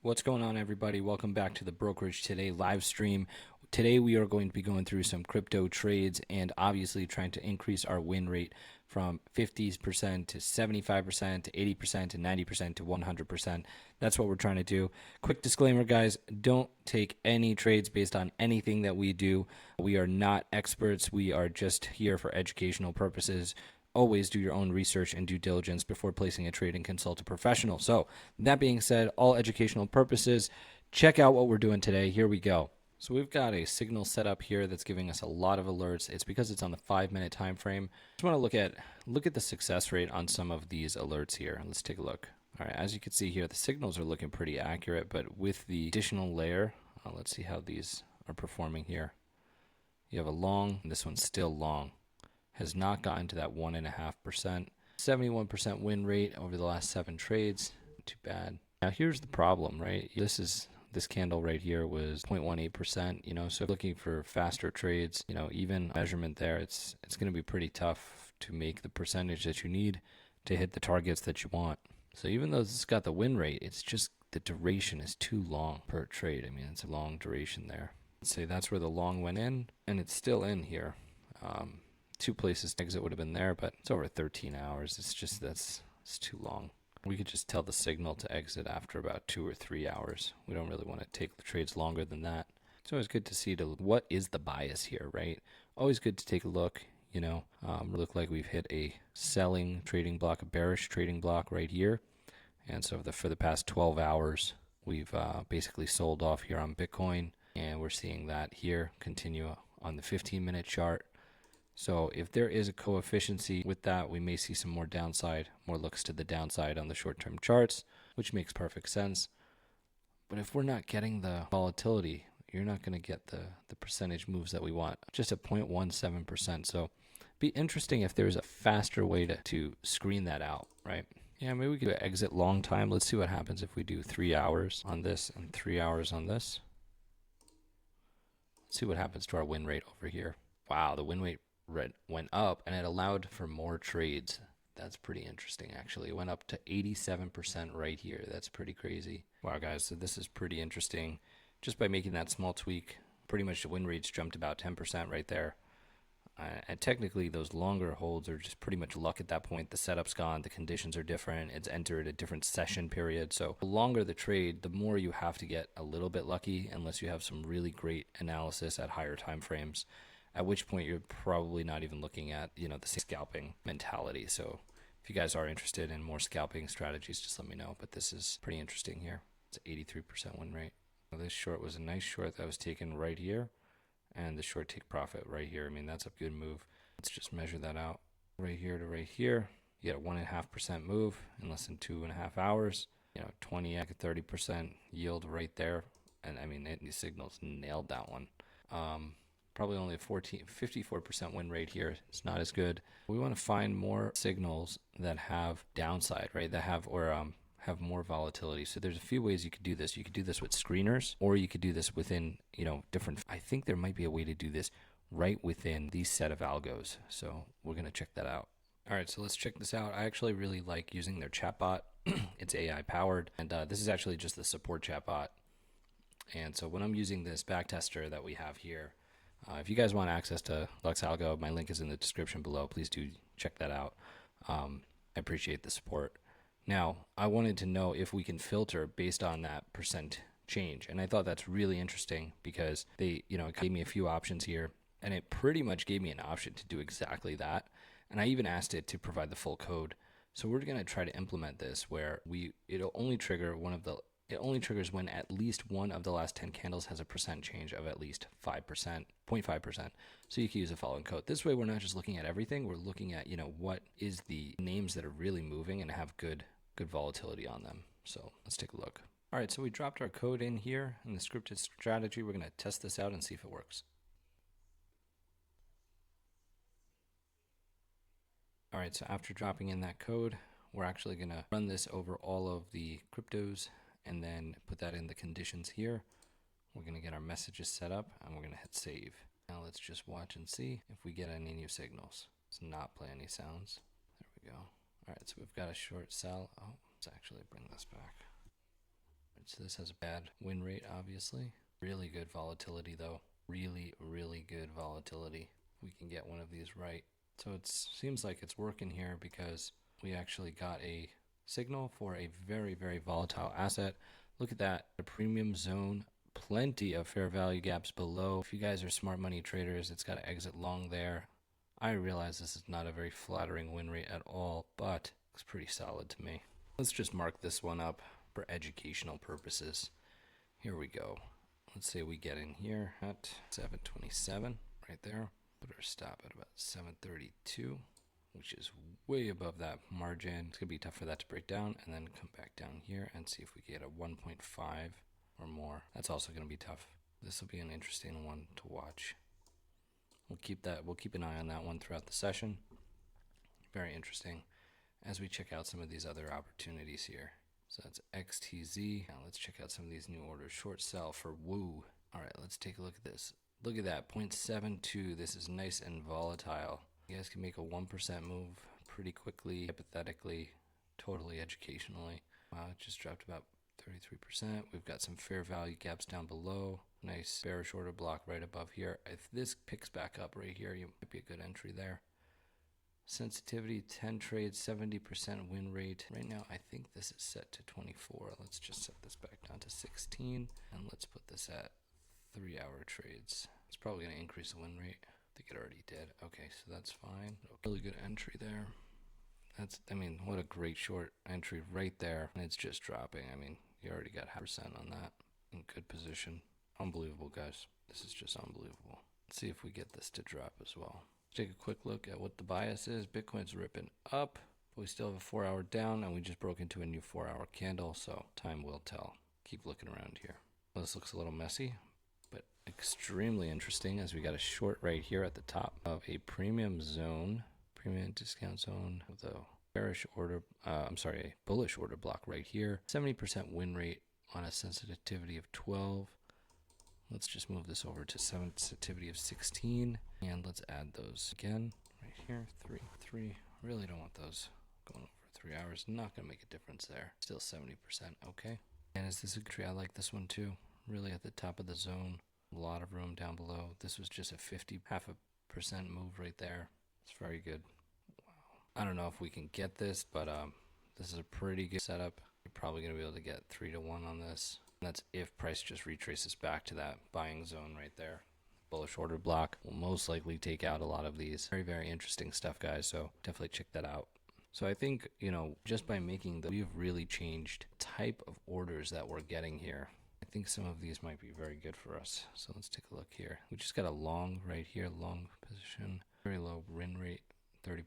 What's going on, everybody? Welcome back to the Brokerage Today live stream. Today we are going to be going through some crypto trades and obviously trying to increase our win rate from 50% to 75% to 80% to 90% to 100%. That's what we're trying to do. Quick disclaimer, guys, don't take any trades based on anything that we do. We are not experts. We are just here for educational purposes. Always do your own research and due diligence before placing a trade and consult a professional. So that being said, all educational purposes, check out what we're doing today. Here we go. So we've got a signal set up here that's giving us a lot of alerts. It's because it's on the 5-minute time frame. Just want to look at the success rate on some of these alerts here. Let's take a look. All right, as you can see here, the signals are looking pretty accurate, but with the additional layer, let's see how these are performing here. You have a long, and this one's still long. Has not gotten to that 1.5%. 71% win rate over the last 7 trades. Too bad. Now here's the problem, right? This candle right here was 0.18%, so looking for faster trades, even measurement there, it's going to be pretty tough to make the percentage that you need to hit the targets that you want. So even though it's got the win rate, it's just the duration is too long per trade. I mean, it's a long duration there. Let's say that's where the long went in, and it's still in here. 2 places to exit would have been there, but it's over 13 hours. It's too long. We could just tell the signal to exit after about 2 or 3 hours. We don't really want to take the trades longer than that. It's always good to see what is the bias here, right? Always good to take a look. Look like we've hit a selling trading block, a bearish trading block right here. And so for the past 12 hours, we've basically sold off here on Bitcoin, and we're seeing that here continue on the 15-minute chart. So if there is a coefficient with that, we may see some more downside, more looks to the downside on the short-term charts, which makes perfect sense. But if we're not getting the volatility, you're not going to get the percentage moves that we want, just at 0.17%. So it'd be interesting if there's a faster way to screen that out, right? Yeah, maybe we could exit long time. Let's see what happens if we do 3 hours on this and 3 hours on this. Let's see what happens to our win rate over here. Wow, the win rate went up, and it allowed for more trades. That's pretty interesting, actually. It went up to 87% right here. That's pretty crazy. Wow, guys, so this is pretty interesting. Just by making that small tweak, pretty much the win rates jumped about 10% right there. And technically, those longer holds are just pretty much luck at that point. The setup's gone. The conditions are different. It's entered a different session period. So the longer the trade, the more you have to get a little bit lucky, unless you have some really great analysis at higher time frames. At which point you're probably not even looking at, the same scalping mentality. So if you guys are interested in more scalping strategies, just let me know. But this is pretty interesting here. It's an 83% win rate. Now, this short was a nice short that was taken right here. And the short take profit right here. I mean, that's a good move. Let's just measure that out. Right here to right here. You get a 1.5% move in less than 2.5 hours. 20, 30% yield right there. And I mean, these signals nailed that one. Probably only a 54% win rate here. It's not as good. We want to find more signals that have downside, right? That have more volatility. So there's a few ways you could do this. You could do this with screeners, or you could do this within, different. I think there might be a way to do this right within these set of algos. So we're going to check that out. All right, so let's check this out. I actually really like using their chatbot. It's AI powered, and this is actually just the support chatbot. And so when I'm using this backtester that we have here, if you guys want access to LuxAlgo, my link is in the description below. Please do check that out. I appreciate the support. Now, I wanted to know if we can filter based on that percent change. And I thought that's really interesting because it gave me a few options here, and it pretty much gave me an option to do exactly that. And I even asked it to provide the full code. So we're going to try to implement this where it'll only trigger it only triggers when at least one of the last 10 candles has a percent change of at least 5%, 0.5%. So you can use the following code. This way, we're not just looking at everything. We're looking at, what is the names that are really moving and have good volatility on them. So let's take a look. All right, so we dropped our code in here in the scripted strategy. We're going to test this out and see if it works. All right, so after dropping in that code, we're actually going to run this over all of the cryptos and then put that in the conditions here. We're going to get our messages set up, and we're going to hit save. Now let's just watch and see if we get any new signals. Let's not play any sounds. There we go. All right, so we've got a short sell. Oh, let's actually bring this back. So this has a bad win rate, obviously. Really good volatility, though. Really, really good volatility. We can get one of these right. So it seems like it's working here because we actually got a signal for a very, very volatile asset. Look at that, a premium zone, plenty of fair value gaps below. If you guys are smart money traders, it's got to exit long there. I realize this is not a very flattering win rate at all, but it's pretty solid to me. Let's just mark this one up for educational purposes. Here we go. Let's say we get in here at 727 right there. Put our stop at about 732, which is way above that margin. It's going to be tough for that to break down, and then come back down here and see if we get a 1.5 or more. That's also going to be tough. This will be an interesting one to watch. We'll keep an eye on that one throughout the session. Very interesting as we check out some of these other opportunities here. So that's XTZ. Now let's check out some of these new orders. Short sell for Woo. All right, let's take a look at this. Look at that, 0.72. This is nice and volatile. You guys can make a 1% move pretty quickly, hypothetically, totally educationally. Wow, it just dropped about 33%. We've got some fair value gaps down below. Nice bearish order block right above here. If this picks back up right here, you might be a good entry there. Sensitivity, 10 trades, 70% win rate. Right now, I think this is set to 24. Let's just set this back down to 16. And let's put this at 3-hour trades. It's probably going to increase the win rate. I think it already did. Okay, so that's fine. Really good entry there. I mean, what a great short entry right there. And it's just dropping. I mean, you already got 0.5% on that. In good position. Unbelievable, guys. This is just unbelievable. Let's see if we get this to drop as well. Let's take a quick look at what the bias is. Bitcoin's ripping up, but we still have a 4-hour down, and we just broke into a new 4-hour candle, so time will tell. Keep looking around here. Well, this looks a little messy, but extremely interesting as we got a short right here at the top of a premium zone, premium discount zone with a bearish order, a bullish order block right here. 70% win rate on a sensitivity of 12. Let's just move this over to sensitivity of 16, and let's add those again right here. 3. Really don't want those going over 3 hours. Not going to make a difference there. Still 70%. Okay. And is this a good trade? I like this one too. Really at the top of the zone. A lot of room down below. This was just a 0.5% move right there. It's very good. Wow. I don't know if we can get this, but this is a pretty good setup. You're probably going to be able to get 3 to 1 on this. And that's if price just retraces back to that buying zone right there. Bullish order block will most likely take out a lot of these. Very, very interesting stuff, guys. So definitely check that out. So I think, just by making we've really changed the type of orders that we're getting here. I think some of these might be very good for us. So let's take a look here. We just got a long right here, long position. Very low win rate, 30%.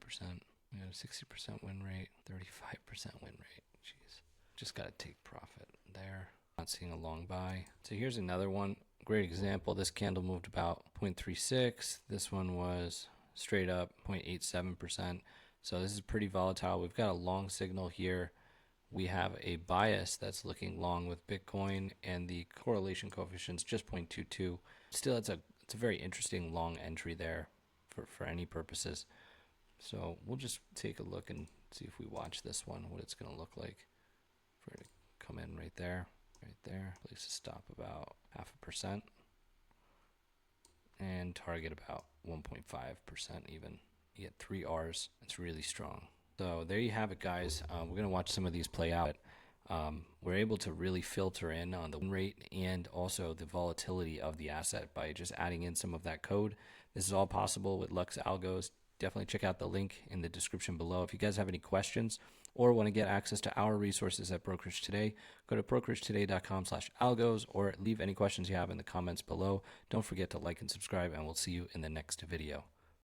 We got a 60% win rate, 35% win rate. Jeez. Just got to take profit there. Not seeing a long buy. So here's another one. Great example. This candle moved about 0.36. This one was straight up 0.87%. So this is pretty volatile. We've got a long signal here. We have a bias that's looking long with Bitcoin, and the correlation coefficient's just 0.22. Still, it's a very interesting long entry there for any purposes. So we'll just take a look and see if we watch this one, what it's going to look like for it to come in right there. Right there, place a stop about 0.5% and target about 1.5% even. You get 3 R's. It's really strong. So there you have it, guys. We're going to watch some of these play out. We're able to really filter in on the win rate and also the volatility of the asset by just adding in some of that code. This is all possible with LuxAlgos. Definitely check out the link in the description below. If you guys have any questions or want to get access to our resources at Brokerage Today, go to brokeragetoday.com/algos or leave any questions you have in the comments below. Don't forget to like and subscribe, and we'll see you in the next video.